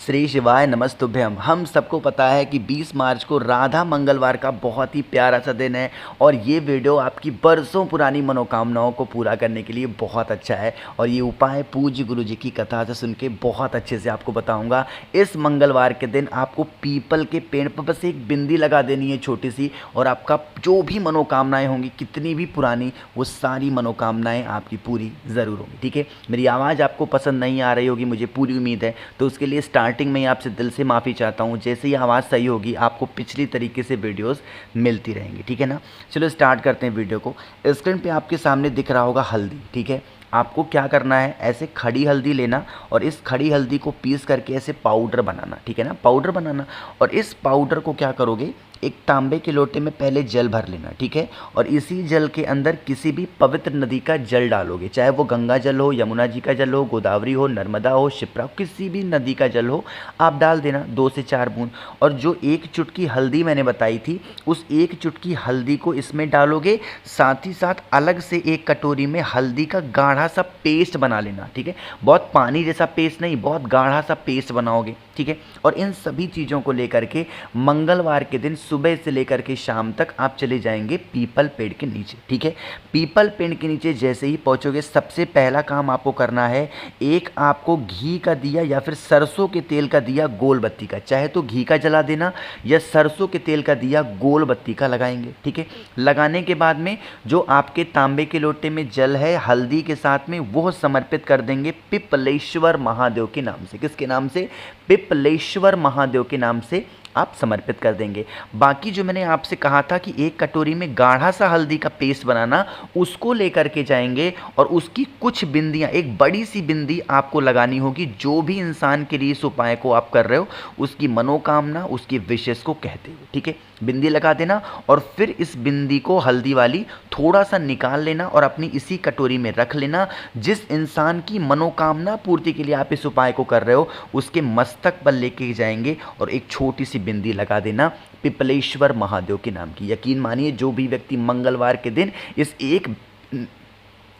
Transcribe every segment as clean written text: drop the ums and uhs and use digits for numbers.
श्री शिवाय नमस्तुभ्यम। हम सबको पता है कि 20 मार्च को राधा मंगलवार का बहुत ही प्यारा सा दिन है और ये वीडियो आपकी बरसों पुरानी मनोकामनाओं को पूरा करने के लिए बहुत अच्छा है और ये उपाय पूज्य गुरु जी की कथा से सुन के बहुत अच्छे से आपको बताऊंगा। इस मंगलवार के दिन आपको पीपल के पेड़ पर बस एक बिंदी लगा देनी है छोटी सी, और आपका जो भी मनोकामनाएँ होंगी कितनी भी पुरानी, वो सारी मनोकामनाएँ आपकी पूरी ज़रूर होंगी। ठीक है, मेरी आवाज़ आपको पसंद नहीं आ रही होगी, मुझे पूरी उम्मीद है, तो उसके लिए स्टार्टिंग में ही आपसे दिल से माफ़ी चाहता हूँ। जैसे ही आवाज़ सही होगी आपको पिछली तरीके से वीडियोस मिलती रहेंगी। ठीक है ना, चलो स्टार्ट करते हैं वीडियो को। स्क्रीन पे आपके सामने दिख रहा होगा हल्दी। ठीक है, आपको क्या करना है, ऐसे खड़ी हल्दी लेना और इस खड़ी हल्दी को पीस करके ऐसे पाउडर बनाना। ठीक है ना, पाउडर बनाना, और इस पाउडर को क्या करोगे, एक तांबे के लोटे में पहले जल भर लेना। ठीक है, और इसी जल के अंदर किसी भी पवित्र नदी का जल डालोगे, चाहे वो गंगा जल हो, यमुना जी का जल हो, गोदावरी हो, नर्मदा हो, शिप्रा, किसी भी नदी का जल हो, आप डाल देना 2 से 4 बूंद। और जो 1 चुटकी हल्दी मैंने बताई थी, उस 1 चुटकी हल्दी को इसमें डालोगे। साथ ही साथ अलग से एक कटोरी में हल्दी का गाढ़ा सा पेस्ट बना लेना। ठीक है, बहुत पानी जैसा पेस्ट नहीं, बहुत गाढ़ा सा पेस्ट बनाओगे। ठीक है, और इन सभी चीज़ों को लेकर के मंगलवार के दिन सुबह से लेकर के शाम तक आप चले जाएंगे पीपल पेड़ के नीचे। ठीक है, पीपल पेड़ के नीचे जैसे ही पहुंचोगे, सबसे पहला काम आपको करना है, एक आपको घी का दिया या फिर सरसों के तेल का दिया गोल बत्ती का, चाहे तो घी का जला देना या सरसों के तेल का दिया गोल बत्ती का लगाएंगे। ठीक है, लगाने के बाद में जो आपके तांबे के लोटे में जल है हल्दी के साथ में, वो समर्पित कर देंगे पिपलेश्वर महादेव के नाम से। किसके नाम से? पिपलेश्वर महादेव के नाम से आप समर्पित कर देंगे। बाकी जो मैंने आपसे कहा था कि एक कटोरी में गाढ़ा सा हल्दी का पेस्ट बनाना, उसको लेकर के जाएंगे और उसकी कुछ बिंदियां, एक बड़ी सी बिंदी आपको लगानी होगी। जो भी इंसान के लिए इस उपाय को आप कर रहे हो, उसकी मनोकामना, उसकी विशेष को कहते हुए, ठीक है, बिंदी लगा देना। और फिर इस बिंदी को हल्दी वाली थोड़ा सा निकाल लेना और अपनी इसी कटोरी में रख लेना। जिस इंसान की मनोकामना पूर्ति के लिए आप इस उपाय को कर रहे हो, उसके मस्तक पर लेके जाएंगे और एक छोटी सी बिंदी लगा देना पिपलेश्वर महादेव के नाम की। यकीन मानिए, जो भी व्यक्ति मंगलवार के दिन इस एक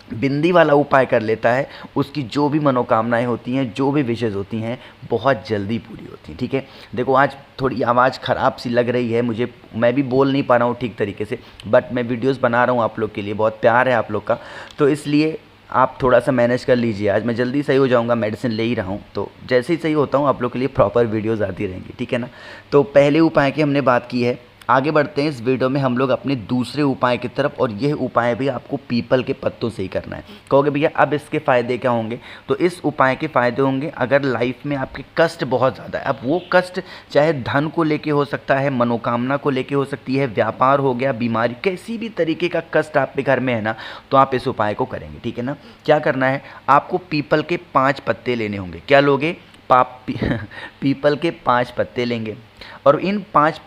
बिंदी वाला उपाय कर लेता है, उसकी जो भी मनोकामनाएं होती हैं, जो भी विशेष होती हैं, बहुत जल्दी पूरी होती हैं। ठीक है, देखो आज थोड़ी आवाज़ ख़राब सी लग रही है मुझे, मैं भी बोल नहीं पा रहा हूँ ठीक तरीके से, बट मैं वीडियोस बना रहा हूँ आप लोग के लिए, बहुत प्यार है आप लोग का, तो इसलिए आप थोड़ा सा मैनेज कर लीजिए। आज मैं जल्दी सही हो जाऊंगा, मेडिसिन ले ही रहा हूँ, तो जैसे ही सही होता हूँ आप लोग के लिए प्रॉपर वीडियोस आती रहेंगी। ठीक है ना, तो पहले उपाय की हमने बात की है। आगे बढ़ते हैं इस वीडियो में हम लोग अपने दूसरे उपाय की तरफ, और यह उपाय भी आपको पीपल के पत्तों से ही करना है। कहोगे भैया अब इसके फ़ायदे क्या होंगे? तो इस उपाय के फ़ायदे होंगे, अगर लाइफ में आपके कष्ट बहुत ज़्यादा है, अब वो कष्ट चाहे धन को लेके हो सकता है, मनोकामना को लेके हो सकती है, व्यापार हो गया, बीमारी, किसी भी तरीके का कष्ट आपके घर में है ना, तो आप इस उपाय को करेंगे। ठीक है ना, क्या करना है, आपको पीपल के 5 पत्ते लेने होंगे। क्या लोगे? पीपल के 5 पत्ते लेंगे, और इन 5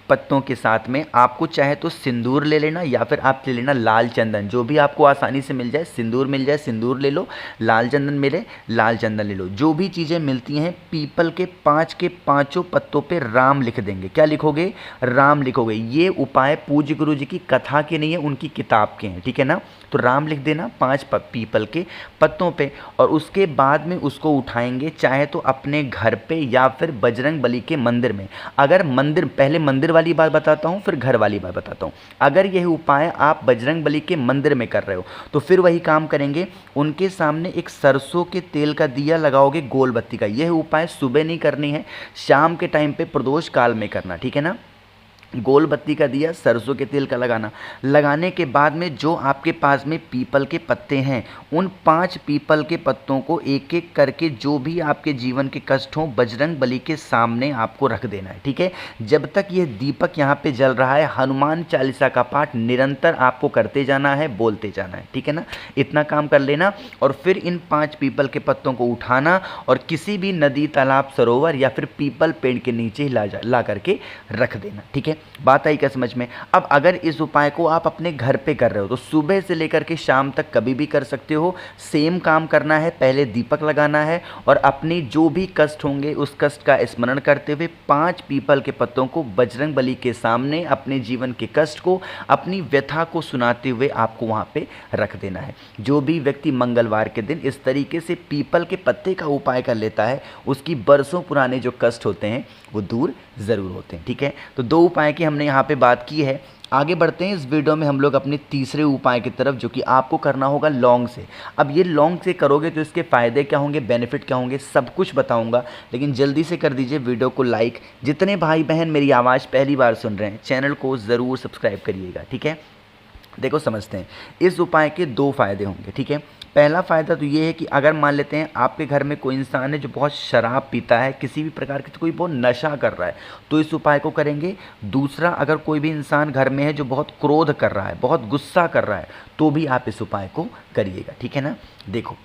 पत्तों के साथ में आपको चाहे तो सिंदूर ले लेना, या फिर आप ले लेना लाल चंदन, जो भी आपको आसानी से मिल जाए। सिंदूर मिल जाए, सिंदूर ले लो, लाल चंदन मिले, लाल चंदन ले लो। जो भी चीज़ें मिलती हैं, पीपल के 5 के 5 पत्तों पे राम लिख देंगे। क्या लिखोगे? राम लिखोगे। ये उपाय पूज्य गुरु जी की कथा के नहीं है, उनकी किताब के हैं। ठीक है ना, तो राम लिख देना 5 पीपल के पत्तों पे, और उसके बाद में उसको उठाएंगे, चाहे तो अपने घर पे या फिर बजरंग बली के मंदिर में। अगर मंदिर, पहले मंदिर वाली बात बताता हूँ, फिर घर वाली बात बताता हूँ। अगर यह उपाय आप बजरंग बली के मंदिर में कर रहे हो, तो फिर वही काम करेंगे, उनके सामने एक सरसों के तेल का दिया लगाओगे गोल बत्ती का। यह उपाय सुबह नहीं करनी है, शाम के टाइम पे प्रदोष काल में करना। ठीक है ना, गोल बत्ती का दिया, सरसों के तेल का लगाना। लगाने के बाद में जो आपके पास में पीपल के पत्ते हैं, उन 5 पीपल के पत्तों को एक एक करके, जो भी आपके जीवन के कष्ट हों, बजरंग बली के सामने आपको रख देना है। ठीक है, जब तक ये दीपक यहाँ पे जल रहा है, हनुमान चालीसा का पाठ निरंतर आपको करते जाना है, बोलते जाना है। ठीक है ना, इतना काम कर लेना, और फिर इन 5 पीपल के पत्तों को उठाना और किसी भी नदी, तालाब, सरोवर या फिर पीपल पेड़ के नीचे ला करके रख देना। ठीक है, बात आई क्या समझ में। अब अगर इस उपाय को आप अपने घर पे कर रहे हो तो सुबह से लेकर के शाम तक कभी भी कर सकते हो। सेम काम करना है, पहले दीपक लगाना है और अपनी जो भी कष्ट होंगे उस कष्ट का स्मरण करते हुए 5 पीपल के पत्तों को बजरंग बली के सामने अपने जीवन के कष्ट को, अपनी व्यथा को सुनाते हुए आपको वहाँ पे रख देना है। जो भी व्यक्ति मंगलवार के दिन इस तरीके से पीपल के पत्ते का उपाय कर लेता है उसकी बरसों पुराने जो कष्ट होते हैं वो दूर ज़रूर होते हैं। ठीक है, तो 2 उपाय की हमने यहाँ पे बात की है। आगे बढ़ते हैं इस वीडियो में हम लोग अपने तीसरे उपाय की तरफ, जो कि आपको करना होगा लौंग से। अब ये लौंग से करोगे तो इसके फ़ायदे क्या होंगे, बेनिफिट क्या होंगे, सब कुछ बताऊंगा, लेकिन जल्दी से कर दीजिए वीडियो को लाइक। जितने भाई बहन मेरी आवाज़ पहली बार सुन रहे हैं चैनल को ज़रूर सब्सक्राइब करिएगा। ठीक है, देखो समझते हैं इस उपाय के 2 फायदे होंगे। ठीक है, पहला फ़ायदा तो ये है कि अगर मान लेते हैं आपके घर में कोई इंसान है जो बहुत शराब पीता है, किसी भी प्रकार की कोई बहुत नशा कर रहा है, तो इस उपाय को करेंगे। दूसरा, अगर कोई भी इंसान घर में है जो बहुत क्रोध कर रहा है, बहुत गुस्सा कर रहा है, तो भी आप इस उपाय को करिएगा। ठीक है ना, देखो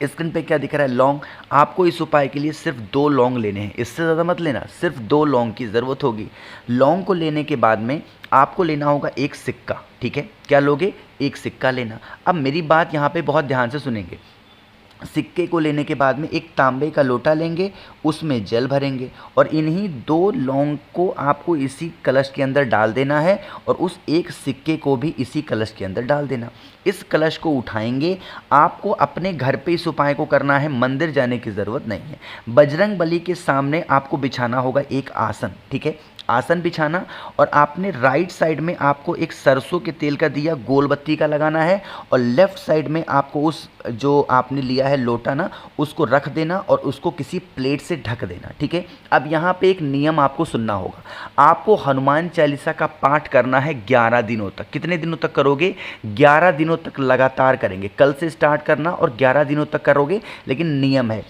स्क्रीन पे क्या दिख रहा है, लौंग। आपको इस उपाय के लिए सिर्फ 2 लौंग लेने हैं, इससे ज़्यादा मत लेना, सिर्फ 2 लौंग की ज़रूरत होगी। लौंग को लेने के बाद में आपको लेना होगा एक सिक्का। ठीक है, क्या लोगे, एक सिक्का लेना। अब मेरी बात यहाँ पे बहुत ध्यान से सुनेंगे। सिक्के को लेने के बाद में एक तांबे का लोटा लेंगे, उसमें जल भरेंगे और इन्हीं 2 लौंग को आपको इसी कलश के अंदर डाल देना है और उस एक सिक्के को भी इसी कलश के अंदर डाल देना। इस कलश को उठाएंगे, आपको अपने घर पे इस उपाय को करना है, मंदिर जाने की ज़रूरत नहीं है। बजरंग बली के सामने आपको बिछाना होगा एक आसन। ठीक है, आसन बिछाना और आपने राइट साइड में आपको एक सरसों के तेल का दिया गोल बत्ती का लगाना है और लेफ्ट साइड में आपको उस जो आपने लिया है लोटा ना, उसको रख देना और उसको किसी प्लेट से ढक देना। ठीक है, अब यहाँ पे एक नियम आपको सुनना होगा। आपको हनुमान चालीसा का पाठ करना है 11 दिनों तक। कितने दिनों तक करोगे, 11 दिनों तक लगातार करेंगे। कल से स्टार्ट करना और 11 दिनों तक करोगे, लेकिन नियम है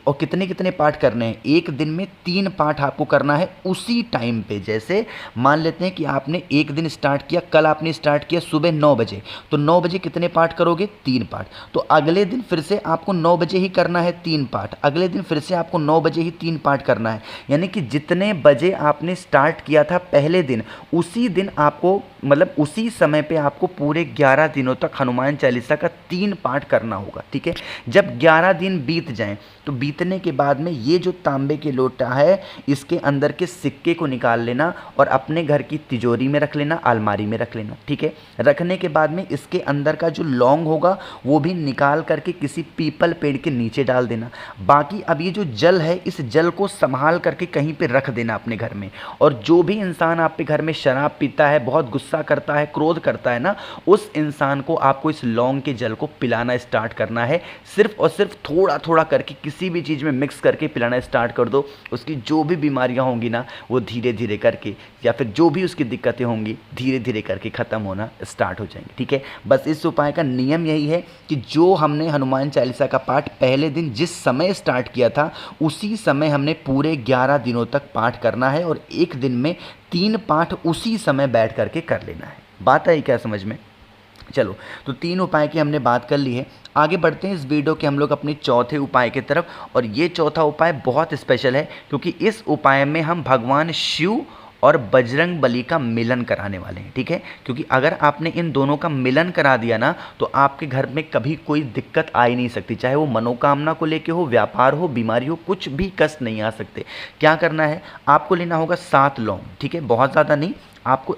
और कितने कितने पाठ करने हैं, एक दिन में 3 पाठ आपको करना है उसी टाइम पे। जैसे मान लेते हैं कि आपने एक दिन स्टार्ट किया, कल आपने स्टार्ट किया सुबह 9 बजे, तो 9 बजे कितने पाठ करोगे, 3 पाठ। तो अगले दिन फिर से आपको 9 बजे ही करना है 3 पाठ, अगले दिन फिर से आपको 9 बजे ही 3 पाठ करना है। यानी कि जितने बजे आपने स्टार्ट किया था पहले दिन, उसी दिन आपको, मतलब उसी समय पे आपको पूरे 11 दिनों तक हनुमान चालीसा का 3 पाठ करना होगा। ठीक है, जब 11 दिन बीत जाएं तो बीतने के बाद में ये जो तांबे के लोटा है इसके अंदर के सिक्के को निकाल लेना और अपने घर की तिजोरी में रख लेना, अलमारी में रख लेना। ठीक है, रखने के बाद में इसके अंदर का जो लौंग होगा वो भी निकाल करके किसी पीपल पेड़ के नीचे डाल देना। बाकी अब ये जो जल है, इस जल को संभाल करके कहीं पे रख देना अपने घर में। और जो भी इंसान आपके घर में शराब पीता है, बहुत गुस्सा करता है, क्रोध करता है ना, उस इंसान को आपको इस लौंग के जल को पिलाना स्टार्ट करना है। सिर्फ और सिर्फ थोड़ा थोड़ा करके किसी भी चीज़ में मिक्स करके पिलाना स्टार्ट कर दो। उसकी जो भी बीमारियां होंगी ना वो धीरे धीरे करके, या फिर जो भी उसकी दिक्कतें होंगी धीरे धीरे करके ख़त्म होना स्टार्ट हो जाएंगी। ठीक है, बस इस उपाय का नियम यही है कि जो हमने हनुमान चालीसा का पाठ पहले दिन जिस समय स्टार्ट किया था उसी समय हमने पूरे 11 दिनों तक पाठ करना है और एक दिन में 3 पाठ उसी समय बैठ करके कर लेना है। बात आई क्या समझ में। चलो, तो 3 उपाय की हमने बात कर ली है। आगे बढ़ते हैं इस वीडियो के हम लोग अपने चौथे उपाय की तरफ। और ये चौथा उपाय बहुत स्पेशल है क्योंकि इस उपाय में हम भगवान शिव और बजरंग बली का मिलन कराने वाले हैं। ठीक है, क्योंकि अगर आपने इन दोनों का मिलन करा दिया ना तो आपके घर में कभी कोई दिक्कत आ ही नहीं सकती, चाहे वो मनोकामना को लेके हो, व्यापार हो, बीमारी हो, कुछ भी कष्ट नहीं आ सकते। क्या करना है, आपको लेना होगा 7 लौंग। ठीक है, बहुत ज़्यादा नहीं, आपको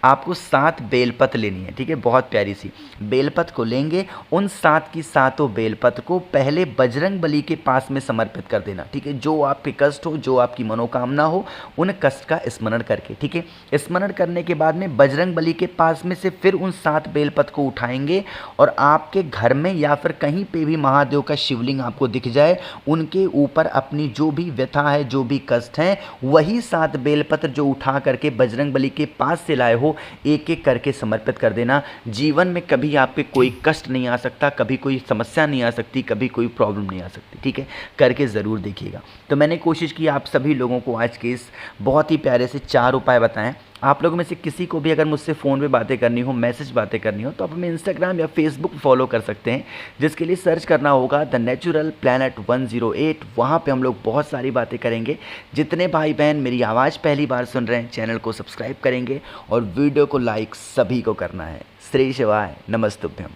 आपको 7 बेलपत्र लेनी है। ठीक है, बहुत प्यारी सी बेलपत्र को लेंगे। उन 7 की 7 बेलपत्र को पहले बजरंग बली के पास में समर्पित कर देना। ठीक है, जो आपके कष्ट हो, जो आपकी मनोकामना हो, उन कष्ट का स्मरण करके। ठीक है, स्मरण करने के बाद में बजरंग बली के पास में से फिर उन 7 बेलपत्र को उठाएंगे और आपके घर में या फिर कहीं पे भी महादेव का शिवलिंग आपको दिख जाए, उनके ऊपर अपनी जो भी व्यथा है, जो भी कष्ट है, वही 7 बेलपत्र जो उठा करके बजरंग बली के पास से लाए हो, एक एक करके समर्पित कर देना। जीवन में कभी आपके कोई कष्ट नहीं आ सकता, कभी कोई समस्या नहीं आ सकती, कभी कोई प्रॉब्लम नहीं आ सकती। ठीक है, करके ज़रूर देखिएगा। तो मैंने कोशिश की आप सभी लोगों को आज के इस बहुत ही प्यारे से 4 उपाय बताएं। आप लोगों में से किसी को भी अगर मुझसे फ़ोन पे बातें करनी हो, मैसेज बातें करनी हो, तो आप हमें इंस्टाग्राम या फेसबुक फॉलो कर सकते हैं, जिसके लिए सर्च करना होगा द नेचुरल प्लैनेट 108। वहाँ पे हम लोग बहुत सारी बातें करेंगे। जितने भाई बहन मेरी आवाज़ पहली बार सुन रहे हैं, चैनल को सब्सक्राइब करेंगे और वीडियो को लाइक सभी को करना है। श्री शिवाय नमस्तुभ्यम।